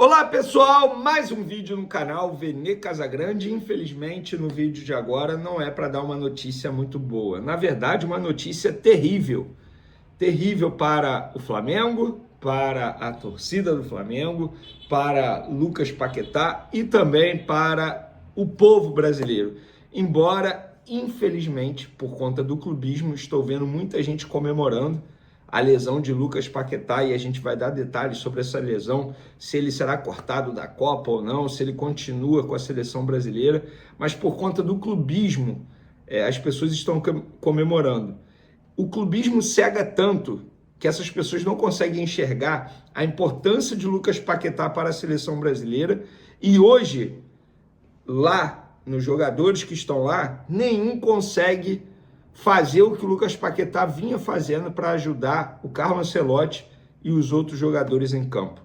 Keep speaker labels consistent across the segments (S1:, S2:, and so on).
S1: Olá pessoal, mais um vídeo no canal Vene Casagrande. Infelizmente no vídeo de agora não é para dar uma notícia muito boa. Na verdade, uma notícia terrível. Terrível para o Flamengo, para a torcida do Flamengo, para Lucas Paquetá e também para o povo brasileiro. Embora, infelizmente, por conta do clubismo, estou vendo muita gente comemorando a lesão de Lucas Paquetá e a gente vai dar detalhes sobre essa lesão, se ele será cortado da Copa ou não, se ele continua com a seleção brasileira, mas por conta do clubismo, as pessoas estão comemorando. O clubismo cega tanto que essas pessoas não conseguem enxergar a importância de Lucas Paquetá para a seleção brasileira e hoje, lá, nos jogadores que estão lá, nenhum consegue fazer o que o Lucas Paquetá vinha fazendo para ajudar o Carlo Ancelotti e os outros jogadores em campo.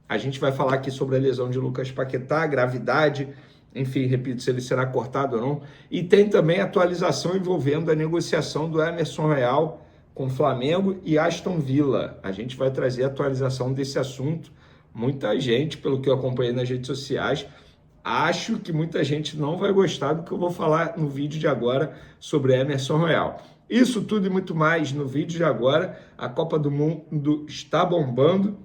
S1: A gente vai falar aqui sobre a lesão de Lucas Paquetá, a gravidade, enfim, repito, se ele será cortado ou não. E tem também atualização envolvendo a negociação do Emerson Royal com o Flamengo e Aston Villa. A gente vai trazer a atualização desse assunto. Muita gente, pelo que eu acompanhei nas redes sociais, acho que muita gente não vai gostar do que eu vou falar no vídeo de agora sobre Emerson Royal. Isso tudo e muito mais no vídeo de agora. A Copa do Mundo está bombando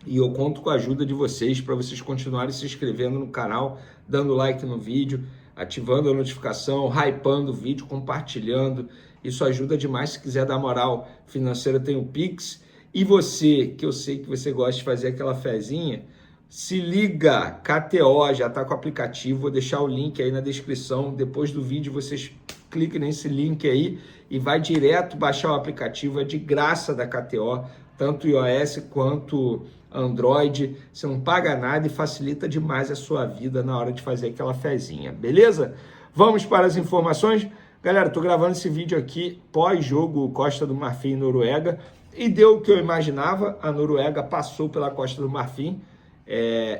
S1: e eu conto com a ajuda de vocês para vocês continuarem se inscrevendo no canal, dando like no vídeo, ativando a notificação, hypando o vídeo, compartilhando. Isso ajuda demais. Se quiser dar moral financeira, tem o Pix. E você, que eu sei que você gosta de fazer aquela fezinha, se liga, KTO, já está com o aplicativo, vou deixar o link aí na descrição, depois do vídeo vocês cliquem nesse link aí e vai direto baixar o aplicativo, é de graça da KTO, tanto iOS quanto Android, você não paga nada e facilita demais a sua vida na hora de fazer aquela fezinha, beleza? Vamos para as informações? Galera, estou gravando esse vídeo aqui pós-jogo Costa do Marfim e Noruega e deu o que eu imaginava, a Noruega passou pela Costa do Marfim,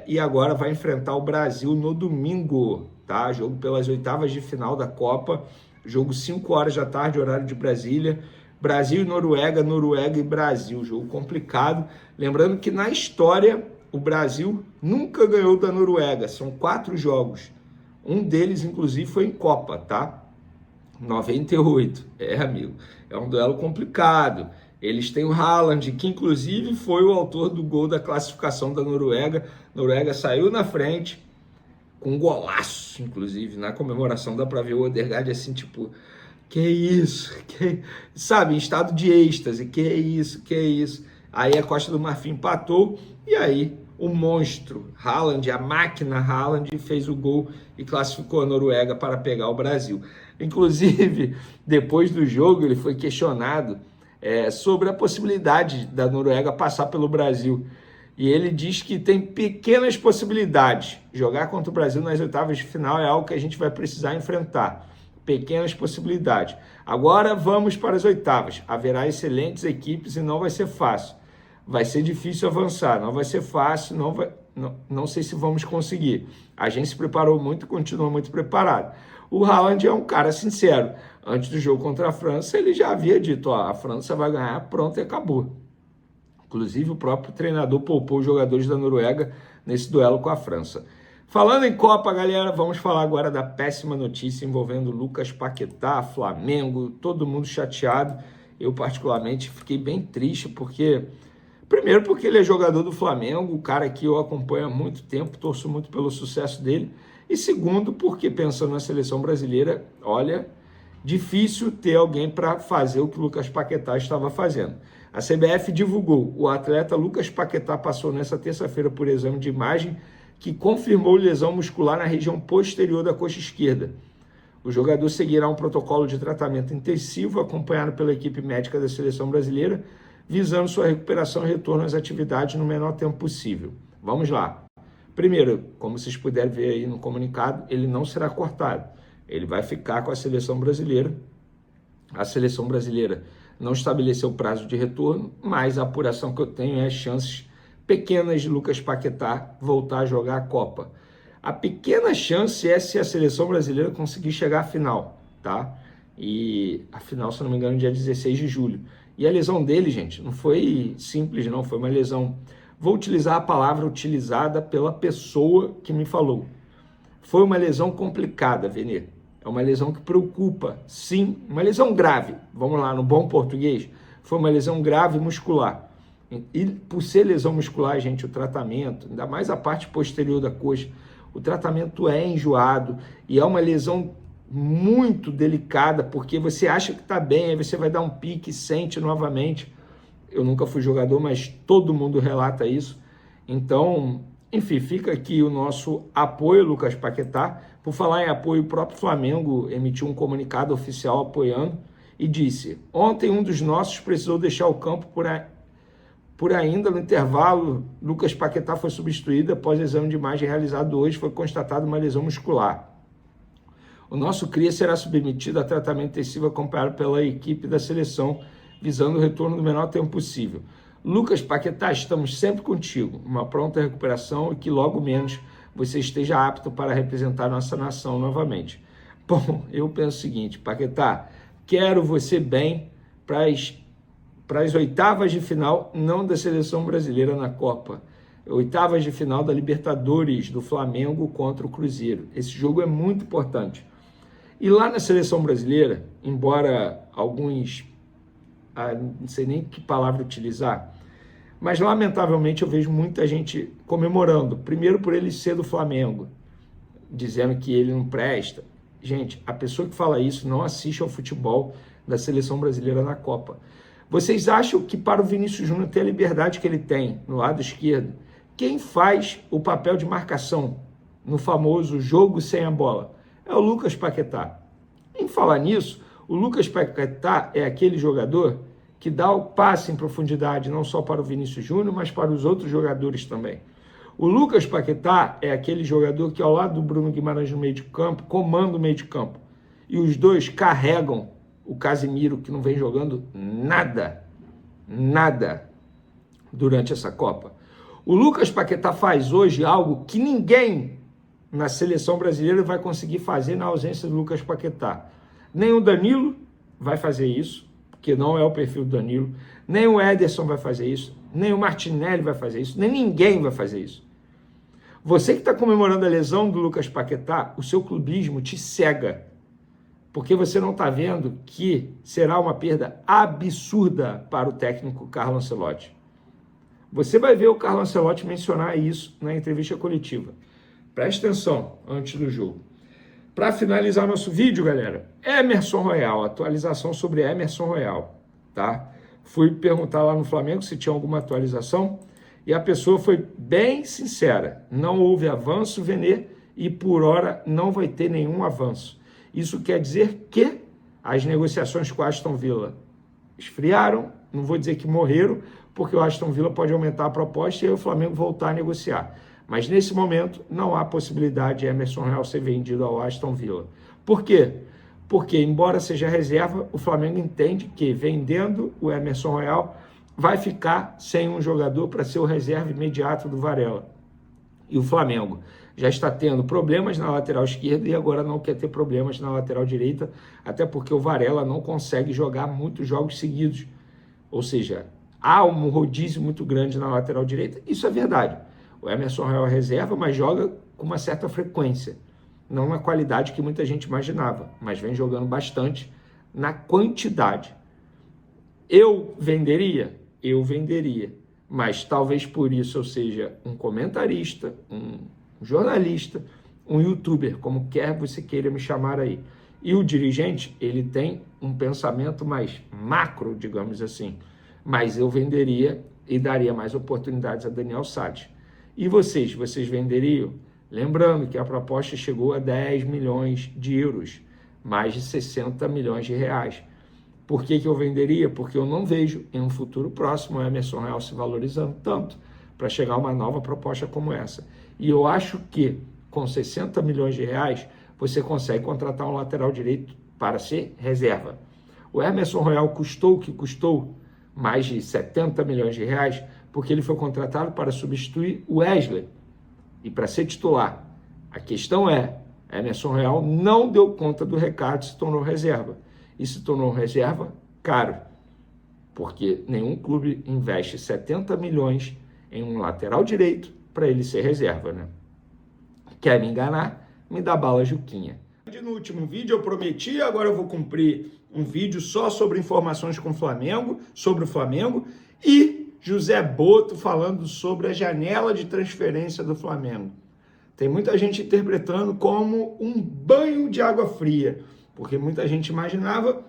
S1: e agora vai enfrentar o Brasil no domingo, tá? Jogo pelas oitavas de final da Copa, jogo 5 horas da tarde, horário de Brasília. Brasil e Noruega, Noruega e Brasil, jogo complicado. Lembrando que na história o Brasil nunca ganhou da Noruega, são 4 jogos. Um deles, inclusive, foi em Copa, tá? 98, amigo, é um duelo complicado. Eles têm o Haaland, que inclusive foi o autor do gol da classificação da Noruega. A Noruega saiu na frente, com um golaço, inclusive, na comemoração dá pra ver o Odegaard assim, tipo, que isso, sabe, em estado de êxtase, que isso. Aí a Costa do Marfim empatou, e aí o monstro Haaland, a máquina Haaland, fez o gol e classificou a Noruega para pegar o Brasil. Inclusive, depois do jogo, ele foi questionado sobre a possibilidade da Noruega passar pelo Brasil. E ele diz que tem pequenas possibilidades. Jogar contra o Brasil nas oitavas de final é algo que a gente vai precisar enfrentar. Pequenas possibilidades. Agora vamos para as oitavas. Haverá excelentes equipes e não vai ser fácil. Vai ser difícil avançar, não vai ser fácil, não sei se vamos conseguir. A gente se preparou muito e continua muito preparado. O Haaland é um cara sincero. Antes do jogo contra a França, ele já havia dito, a França vai ganhar, pronto e acabou. Inclusive, o próprio treinador poupou os jogadores da Noruega nesse duelo com a França. Falando em Copa, galera, vamos falar agora da péssima notícia envolvendo Lucas Paquetá, Flamengo, todo mundo chateado. Eu, particularmente, fiquei bem triste, primeiro porque ele é jogador do Flamengo, o cara que eu acompanho há muito tempo, torço muito pelo sucesso dele. E segundo, porque pensando na seleção brasileira, olha, difícil ter alguém para fazer o que o Lucas Paquetá estava fazendo. A CBF divulgou, o atleta Lucas Paquetá passou nessa terça-feira por exame de imagem que confirmou lesão muscular na região posterior da coxa esquerda. O jogador seguirá um protocolo de tratamento intensivo acompanhado pela equipe médica da seleção brasileira, visando sua recuperação e retorno às atividades no menor tempo possível. Vamos lá. Primeiro, como vocês puderem ver aí no comunicado, ele não será cortado. Ele vai ficar com a seleção brasileira. A seleção brasileira não estabeleceu prazo de retorno, mas a apuração que eu tenho é chances pequenas de Lucas Paquetá voltar a jogar a Copa. A pequena chance é se a seleção brasileira conseguir chegar à final, tá? E a final, se não me engano, dia 16 de julho. E a lesão dele, gente, não foi simples, não. Foi uma lesão Vou utilizar a palavra utilizada pela pessoa que me falou. Foi uma lesão complicada, Vene. É uma lesão que preocupa, sim, uma lesão grave. Vamos lá, no bom português, foi uma lesão grave muscular. E por ser lesão muscular, gente, o tratamento, ainda mais a parte posterior da coxa, o tratamento é enjoado e é uma lesão muito delicada, porque você acha que está bem, aí você vai dar um pique, sente novamente. Eu nunca fui jogador, mas todo mundo relata isso. Então, enfim, fica aqui o nosso apoio, Lucas Paquetá. Por falar em apoio, o próprio Flamengo emitiu um comunicado oficial apoiando e disse: ontem um dos nossos precisou deixar o campo por ainda no intervalo. Lucas Paquetá foi substituído após o exame de imagem realizado hoje, foi constatada uma lesão muscular. O nosso cria será submetido a tratamento intensivo acompanhado pela equipe da seleção, visando o retorno no menor tempo possível. Lucas Paquetá, estamos sempre contigo, uma pronta recuperação e que logo menos você esteja apto para representar nossa nação novamente. Bom, eu penso o seguinte, Paquetá, quero você bem para as oitavas de final, não da seleção brasileira na Copa, oitavas de final da Libertadores do Flamengo contra o Cruzeiro. Esse jogo é muito importante. E lá na seleção brasileira, embora alguns, não sei nem que palavra utilizar, mas lamentavelmente eu vejo muita gente comemorando, primeiro por ele ser do Flamengo, dizendo que ele não presta. Gente, a pessoa que fala isso não assiste ao futebol da seleção brasileira na Copa. Vocês acham que para o Vinícius Júnior ter a liberdade que ele tem no lado esquerdo, quem faz o papel de marcação no famoso jogo sem a bola? É o Lucas Paquetá. Em falar nisso, o Lucas Paquetá é aquele jogador que dá o passe em profundidade, não só para o Vinícius Júnior, mas para os outros jogadores também. O Lucas Paquetá é aquele jogador que, ao lado do Bruno Guimarães no meio de campo, comanda o meio de campo. E os dois carregam o Casemiro, que não vem jogando nada durante essa Copa. O Lucas Paquetá faz hoje algo que ninguém na seleção brasileira vai conseguir fazer na ausência do Lucas Paquetá. Nem o Danilo vai fazer isso, porque não é o perfil do Danilo, nem o Ederson vai fazer isso, nem o Martinelli vai fazer isso, nem ninguém vai fazer isso. Você que está comemorando a lesão do Lucas Paquetá, o seu clubismo te cega, porque você não está vendo que será uma perda absurda para o técnico Carlo Ancelotti. Você vai ver o Carlo Ancelotti mencionar isso na entrevista coletiva. Preste atenção antes do jogo. Para finalizar nosso vídeo, galera, Emerson Royal, atualização sobre Emerson Royal, tá? Fui perguntar lá no Flamengo se tinha alguma atualização e a pessoa foi bem sincera. Não houve avanço, Vene, e por hora não vai ter nenhum avanço. Isso quer dizer que as negociações com o Aston Villa esfriaram, não vou dizer que morreram, porque o Aston Villa pode aumentar a proposta e aí o Flamengo voltar a negociar. Mas nesse momento não há possibilidade de Emerson Royal ser vendido ao Aston Villa. Por quê? Porque, embora seja reserva, o Flamengo entende que vendendo o Emerson Royal vai ficar sem um jogador para ser o reserva imediato do Varela. E o Flamengo já está tendo problemas na lateral esquerda e agora não quer ter problemas na lateral direita, até porque o Varela não consegue jogar muitos jogos seguidos. Ou seja, há um rodízio muito grande na lateral direita, isso é verdade. O Emerson Royal é reserva, mas joga com uma certa frequência. Não na qualidade que muita gente imaginava, mas vem jogando bastante na quantidade. Eu venderia? Eu venderia. Mas talvez por isso eu seja um comentarista, um jornalista, um youtuber, como quer você queira me chamar aí. E o dirigente, ele tem um pensamento mais macro, digamos assim. Mas eu venderia e daria mais oportunidades a Daniel Sade. E vocês venderiam? Lembrando que a proposta chegou a 10 milhões de euros, mais de 60 milhões de reais. Por que eu venderia? Porque eu não vejo em um futuro próximo o Emerson Royal se valorizando tanto para chegar a uma nova proposta como essa. E eu acho que com 60 milhões de reais você consegue contratar um lateral direito para ser reserva. O Emerson Royal custou o que custou, mais de 70 milhões de reais, porque ele foi contratado para substituir o Wesley e para ser titular. A questão é, Emerson Royal não deu conta do recado e se tornou reserva. E se tornou reserva caro, porque nenhum clube investe 70 milhões em um lateral direito para ele ser reserva, né? Quer me enganar? Me dá bala, Juquinha. No último vídeo eu prometi, agora eu vou cumprir um vídeo só sobre informações com o Flamengo, sobre o Flamengo, e José Boto falando sobre a janela de transferência do Flamengo. Tem muita gente interpretando como um banho de água fria, porque muita gente imaginava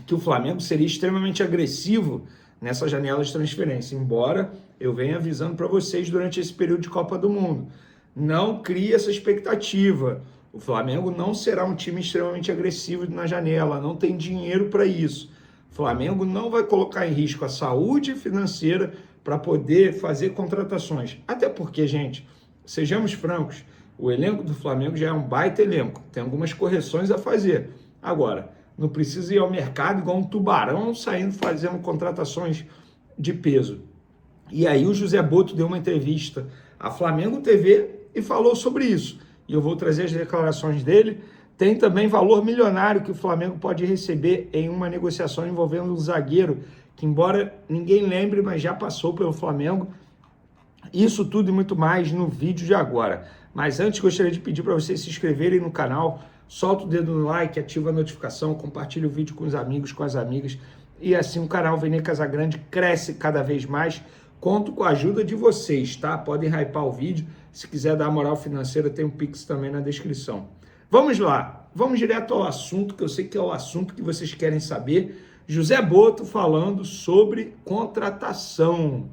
S1: que o Flamengo seria extremamente agressivo nessa janela de transferência, embora eu venha avisando para vocês durante esse período de Copa do Mundo. Não crie essa expectativa. O Flamengo não será um time extremamente agressivo na janela, não tem dinheiro para isso. O Flamengo não vai colocar em risco a saúde financeira para poder fazer contratações. Até porque, gente, sejamos francos, o elenco do Flamengo já é um baita elenco, tem algumas correções a fazer. Agora, não precisa ir ao mercado igual um tubarão saindo fazendo contratações de peso. E aí o José Boto deu uma entrevista à Flamengo TV e falou sobre isso. E eu vou trazer as declarações dele. Tem também valor milionário que o Flamengo pode receber em uma negociação envolvendo um zagueiro, que embora ninguém lembre, mas já passou pelo Flamengo. Isso tudo e muito mais no vídeo de agora. Mas antes gostaria de pedir para vocês se inscreverem no canal, solta o dedo no like, ativa a notificação, compartilha o vídeo com os amigos, com as amigas, e assim o canal Vene Casagrande cresce cada vez mais. Conto com a ajuda de vocês, tá? Podem hypar o vídeo, se quiser dar moral financeira tem um Pix também na descrição. Vamos lá, vamos direto ao assunto, que eu sei que é o assunto que vocês querem saber. José Boto falando sobre contratação.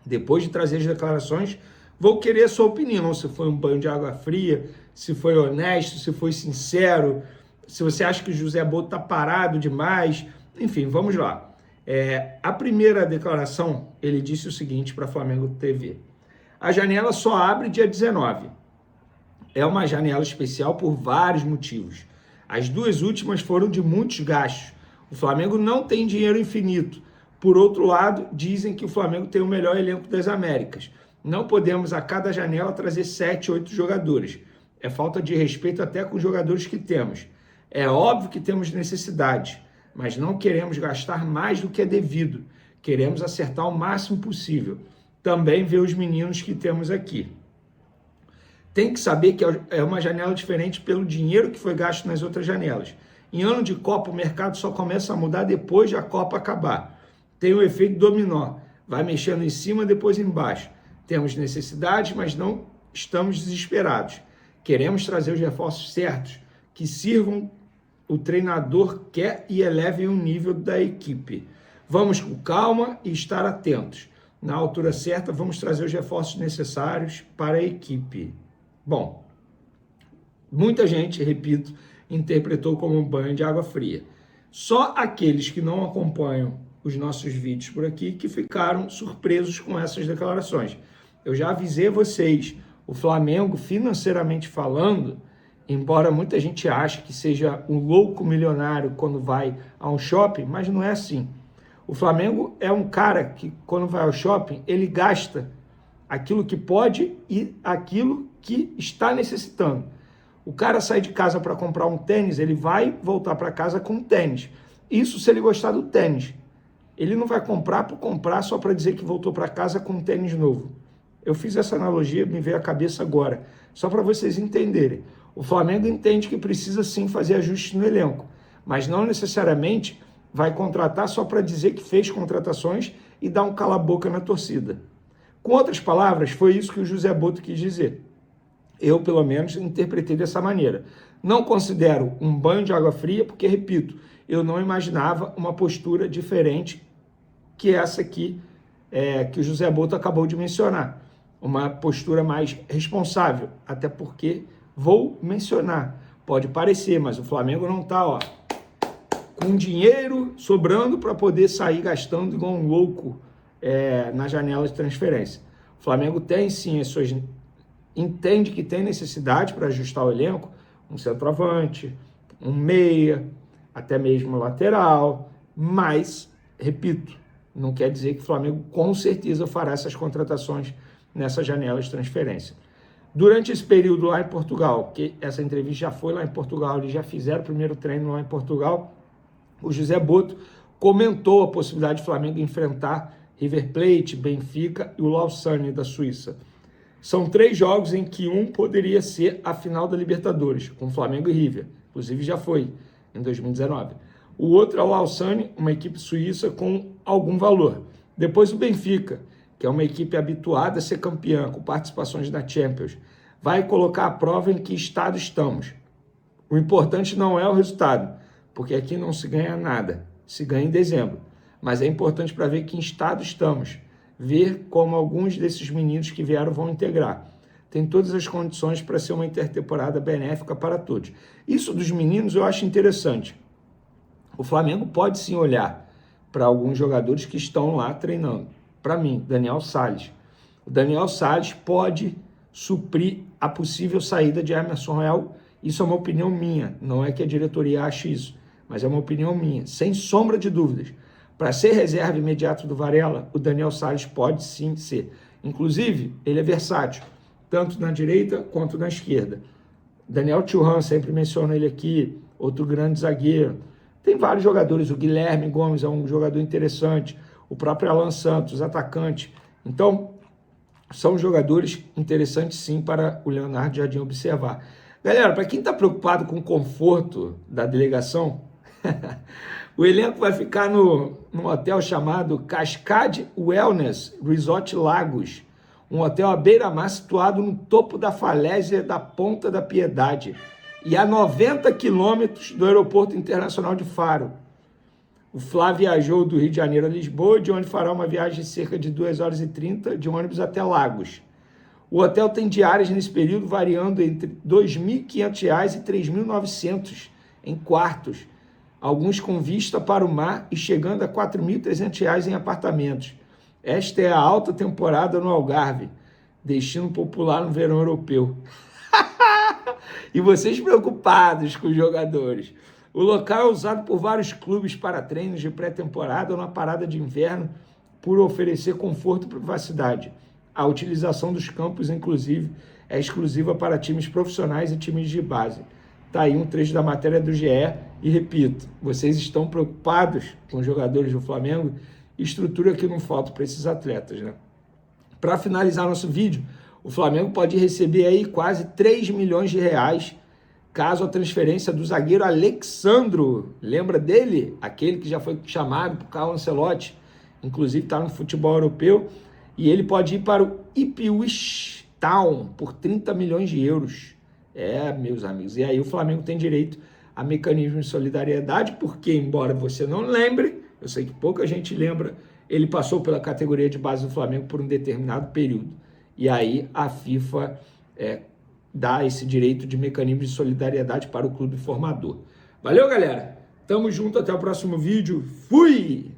S1: Depois de trazer as declarações, vou querer a sua opinião, se foi um banho de água fria, se foi honesto, se foi sincero, se você acha que o José Boto está parado demais, enfim, vamos lá. A primeira declaração, ele disse o seguinte para a Flamengo TV: a janela só abre dia 19. É uma janela especial por vários motivos. As duas últimas foram de muitos gastos. O Flamengo não tem dinheiro infinito. Por outro lado, dizem que o Flamengo tem o melhor elenco das Américas. Não podemos a cada janela trazer 7, 8 jogadores. É falta de respeito até com os jogadores que temos. É óbvio que temos necessidade, mas não queremos gastar mais do que é devido. Queremos acertar o máximo possível. Também ver os meninos que temos aqui. Tem que saber que é uma janela diferente pelo dinheiro que foi gasto nas outras janelas. Em ano de Copa, o mercado só começa a mudar depois de a Copa acabar. Tem o efeito dominó. Vai mexendo em cima, depois embaixo. Temos necessidades, mas não estamos desesperados. Queremos trazer os reforços certos, que sirvam o treinador quer e elevem o nível da equipe. Vamos com calma e estar atentos. Na altura certa, vamos trazer os reforços necessários para a equipe. Bom, muita gente, repito, interpretou como um banho de água fria. Só aqueles que não acompanham os nossos vídeos por aqui que ficaram surpresos com essas declarações. Eu já avisei vocês, o Flamengo, financeiramente falando, embora muita gente ache que seja um louco milionário quando vai a um shopping, mas não é assim. O Flamengo é um cara que, quando vai ao shopping, ele gasta aquilo que pode e aquilo que está necessitando. O cara sai de casa para comprar um tênis, ele vai voltar para casa com um tênis. Isso se ele gostar do tênis. Ele não vai comprar por comprar só para dizer que voltou para casa com um tênis novo. Eu fiz essa analogia, me veio à cabeça agora, só para vocês entenderem. O Flamengo entende que precisa sim fazer ajustes no elenco, mas não necessariamente vai contratar só para dizer que fez contratações e dar um cala-boca na torcida. Com outras palavras, foi isso que o José Boto quis dizer. Eu, pelo menos, interpretei dessa maneira. Não considero um banho de água fria, porque, repito, eu não imaginava uma postura diferente que essa aqui, que o José Boto acabou de mencionar. Uma postura mais responsável, até porque, vou mencionar, pode parecer, mas o Flamengo não está com dinheiro sobrando para poder sair gastando igual um louco na janela de transferência. O Flamengo tem sim as suas... entende que tem necessidade para ajustar o elenco, um centroavante, um meia, até mesmo lateral, mas, repito, não quer dizer que o Flamengo com certeza fará essas contratações nessa janela de transferência. Durante esse período lá em Portugal, que essa entrevista já foi lá em Portugal, eles já fizeram o primeiro treino lá em Portugal, o José Boto comentou a possibilidade de Flamengo enfrentar River Plate, Benfica e o Lausanne da Suíça. São 3 jogos em que um poderia ser a final da Libertadores, com Flamengo e River. Inclusive já foi, em 2019. O outro é o Lausanne, uma equipe suíça com algum valor. Depois o Benfica, que é uma equipe habituada a ser campeã, com participações na Champions. Vai colocar à prova em que estado estamos. O importante não é o resultado, porque aqui não se ganha nada. Se ganha em dezembro. Mas é importante para ver que em estado estamos. Ver como alguns desses meninos que vieram vão integrar. Tem todas as condições para ser uma intertemporada benéfica para todos. Isso dos meninos eu acho interessante. O Flamengo pode sim olhar para alguns jogadores que estão lá treinando. Para mim, Daniel Sales. O Daniel Sales pode suprir a possível saída de Emerson Royal. Isso é uma opinião minha. Não é que a diretoria ache isso, mas é uma opinião minha. Sem sombra de dúvidas. Para ser reserva imediato do Varela, o Daniel Sales pode sim ser. Inclusive, ele é versátil, tanto na direita quanto na esquerda. Daniel Thuram, sempre menciono ele aqui, outro grande zagueiro. Tem vários jogadores, o Guilherme Gomes é um jogador interessante, o próprio Alan Santos, atacante. Então, são jogadores interessantes sim para o Leonardo Jardim observar. Galera, para quem está preocupado com o conforto da delegação, o elenco vai ficar num hotel chamado Cascade Wellness Resort Lagos, um hotel à beira-mar situado no topo da falésia da Ponta da Piedade e a 90 quilômetros do Aeroporto Internacional de Faro. O Flávio viajou do Rio de Janeiro a Lisboa, de onde fará uma viagem de cerca de 2 horas e 30 de ônibus até Lagos. O hotel tem diárias nesse período variando entre R$ 2.500 e R$ 3.900 em quartos, alguns com vista para o mar e chegando a R$ 4.300 em apartamentos. Esta é a alta temporada no Algarve, destino popular no verão europeu. E vocês preocupados com os jogadores. O local é usado por vários clubes para treinos de pré-temporada ou na parada de inverno por oferecer conforto e privacidade. A utilização dos campos, inclusive, é exclusiva para times profissionais e times de base. Está aí um trecho da matéria do GE e repito, vocês estão preocupados com os jogadores do Flamengo? Estrutura que não falta para esses atletas, né? Para finalizar nosso vídeo, o Flamengo pode receber aí quase 3 milhões de reais caso a transferência do zagueiro Alexandro, lembra dele? Aquele que já foi chamado por Carlo Ancelotti, inclusive está no futebol europeu, e ele pode ir para o Ipswich Town por 30 milhões de euros. Meus amigos, e aí o Flamengo tem direito a mecanismo de solidariedade, porque, embora você não lembre, eu sei que pouca gente lembra, ele passou pela categoria de base do Flamengo por um determinado período. E aí a FIFA dá esse direito de mecanismo de solidariedade para o clube formador. Valeu, galera? Tamo junto, até o próximo vídeo. Fui!